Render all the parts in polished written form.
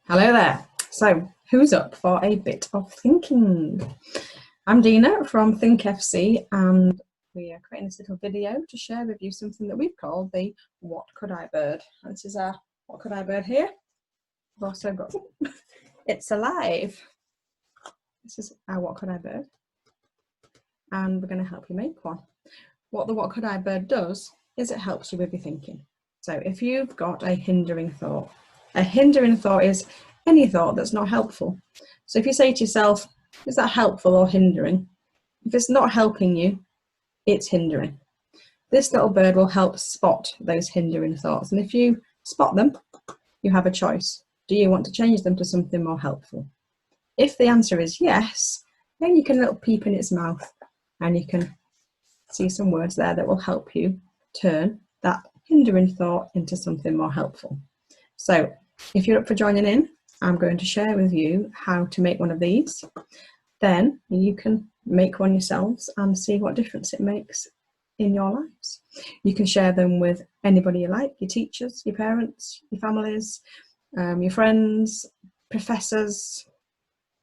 Hello there. So, who's up for a bit of thinking? I'm Dina from ThinkFC, and we are creating this little video to share with you something that we've called the What Could I Bird. And this is our What Could I Bird here. We've also got It's Alive. This is our What Could I Bird, and we're going to help you make one. What the What Could I Bird does is it helps you with your thinking. So if you've got a hindering thought is any thought that's not helpful. So if you say to yourself, is that helpful or hindering? If it's not helping you, it's hindering. This little bird will help spot those hindering thoughts. And if you spot them, you have a choice. Do you want to change them to something more helpful? If the answer is yes, then you can little peep in its mouth and you can see some words there that will help you turn that hindering thought into something more helpful. So if you're up for joining in, I'm going to share with you how to make one of these. Then you can make one yourselves and see what difference it makes in your lives. You can share them with anybody you like, your teachers, your parents, your families, your friends, professors,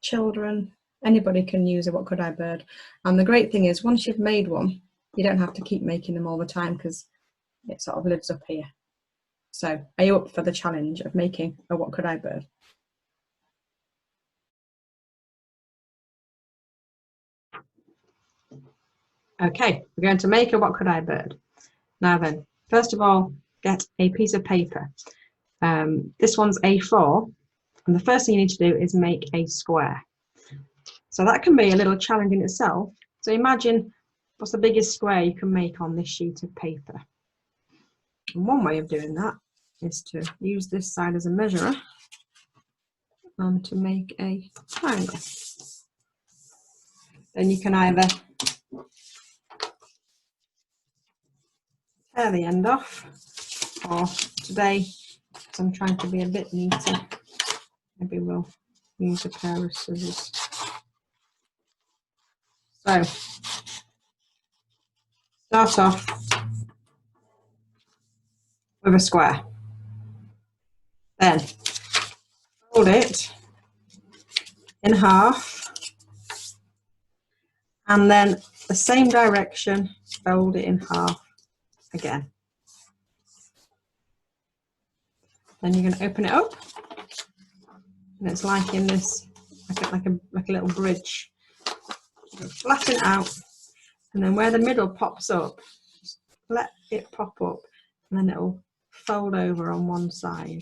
children. Anybody can use a What Could I Bird. And the great thing is, once you've made one, you don't have to keep making them all the time because it sort of lives up here. So are you up for the challenge of making a What Could I Bird? Okay, we're going to make a What Could I Bird. Now then, first of all, get a piece of paper. This one's A4, and the first thing you need to do is make a square. So that can be a little challenge in itself. So imagine what's the biggest square you can make on this sheet of paper. And one way of doing that is to use this side as a measurer and to make a triangle. Then you can either tear the end off, or today, as I'm trying to be a bit neater, maybe we'll use a pair of scissors. So, start off with a square. Then fold it in half, and then the same direction, fold it in half again. Then you're going to open it up, and it's like in this, like a little bridge. Flatten it out, and then where the middle pops up, just let it pop up, and then it'll fold over on one side.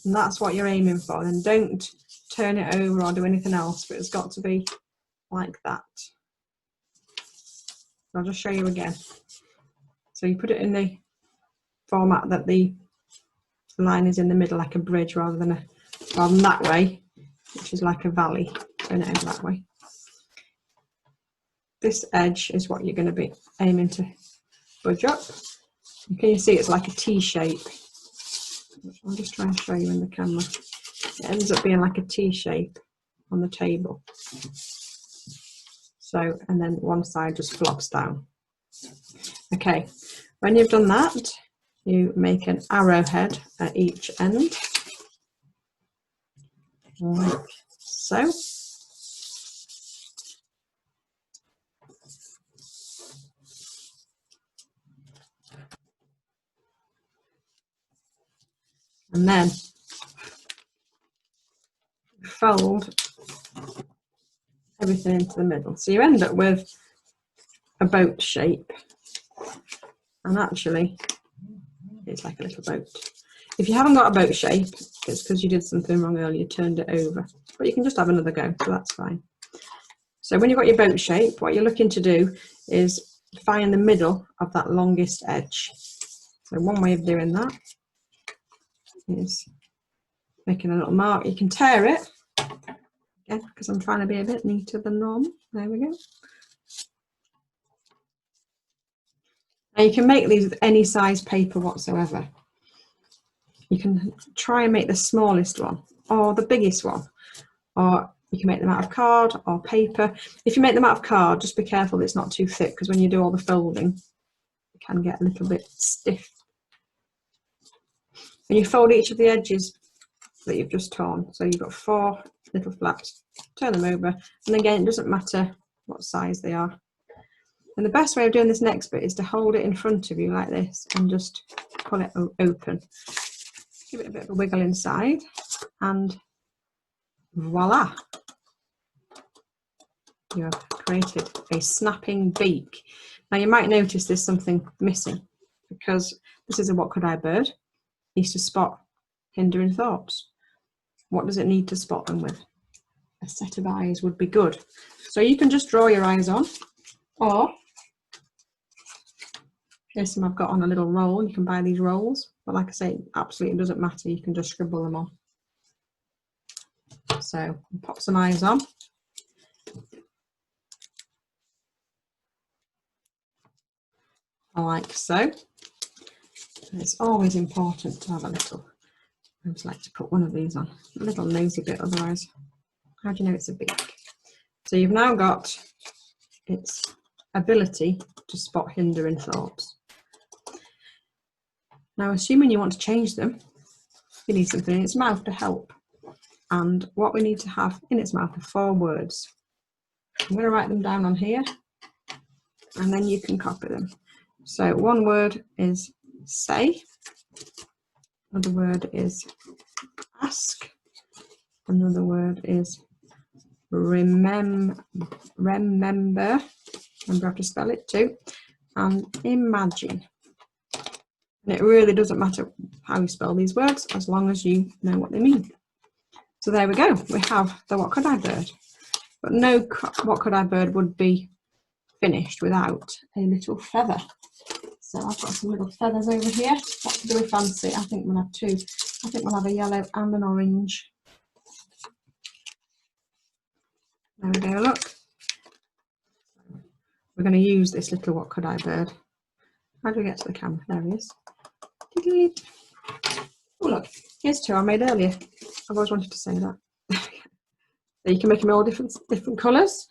And that's what you're aiming for. Then don't turn it over or do anything else, but it's got to be like that. I'll just show you again. So you put it in the format that the line is in the middle, like a bridge, rather than that way, which is like a valley. Turn it over that way. This edge is what you're going to be aiming to budge up. And can you see it's like a T shape? I'll just try and show you in the camera. It ends up being like a T shape on the table. So, and then one side just flops down. Okay, when you've done that, you make an arrowhead at each end, like so. And then fold everything into the middle. So you end up with a boat shape. And actually, it's like a little boat. If you haven't got a boat shape, it's because you did something wrong earlier, turned it over. But you can just have another go, so that's fine. So when you've got your boat shape, what you're looking to do is find the middle of that longest edge. So one way of doing that is making a little mark. You can tear it, again, because I'm trying to be a bit neater than normal. There we go. Now you can make these with any size paper whatsoever. You can try and make the smallest one or the biggest one, or you can make them out of card or paper. If you make them out of card, just be careful that it's not too thick, because when you do all the folding, it can get a little bit stiff. And you fold each of the edges that you've just torn. So you've got 4 little flaps, turn them over, and again, it doesn't matter what size they are. And the best way of doing this next bit is to hold it in front of you like this and just pull it open. Give it a bit of a wiggle inside, and voila! You have created a snapping beak. Now you might notice there's something missing, because this is a what could I bird. It needs to spot hindering thoughts. What does it need to spot them with? A set of eyes would be good. So you can just draw your eyes on, or here's some I've got on a little roll. You can buy these rolls, but like I say, it absolutely doesn't matter. You can just scribble them on. So pop some eyes on. Like so. And it's always important to have a little, I just like to put one of these on, a little nosy bit, otherwise, how do you know it's a beak? So you've now got its ability to spot hindering thoughts. Now, assuming you want to change them, you need something in its mouth to help. And what we need to have in its mouth are 4 words. I'm going to write them down on here, and then you can copy them. So one word is say, another word is ask, another word is remember, remember how to spell it too, and imagine. And it really doesn't matter how you spell these words as long as you know what they mean. So there we go, we have the what could I bird. But no what could I bird would be finished without a little feather. So I've got some little feathers over here. What do we fancy? I think we'll have 2. I think we'll have a yellow and an orange. There we go, look. We're going to use this little what could I bird. How do we get to the camera? There he is. Oh look, here's 2 I made earlier. I've always wanted to say that. So you can make them all different colours.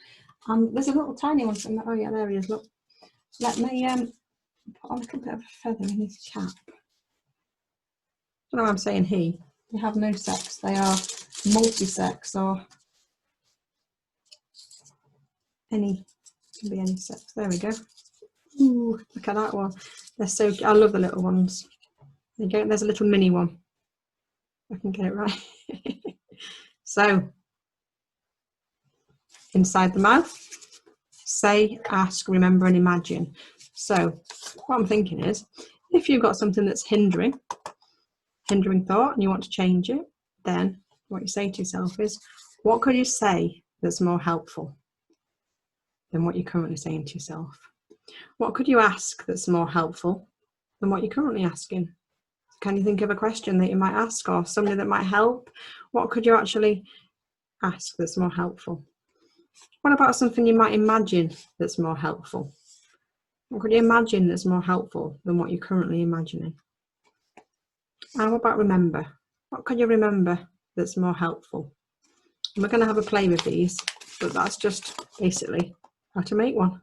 There's a little tiny one from that. Oh yeah, there he is, look. Let me put on a little bit of a feather in his cap. I don't know why I'm saying he. They have no sex. They are multi-sex, or can be any sex. There we go. Ooh, look at that one. They're so, I love the little ones. There you go. There's a little mini one. I can get it right. So, inside the mouth, say, ask, remember, and imagine. So, what I'm thinking is, if you've got something that's hindering thought, and you want to change it, then what you say to yourself is, what could you say that's more helpful than what you're currently saying to yourself? What could you ask that's more helpful than what you're currently asking? Can you think of a question that you might ask, or somebody that might help? What could you actually ask that's more helpful? What about something you might imagine that's more helpful? What could you imagine that's more helpful than what you're currently imagining? And what about remember? What can you remember that's more helpful? And we're going to have a play with these, but that's just basically how to make one.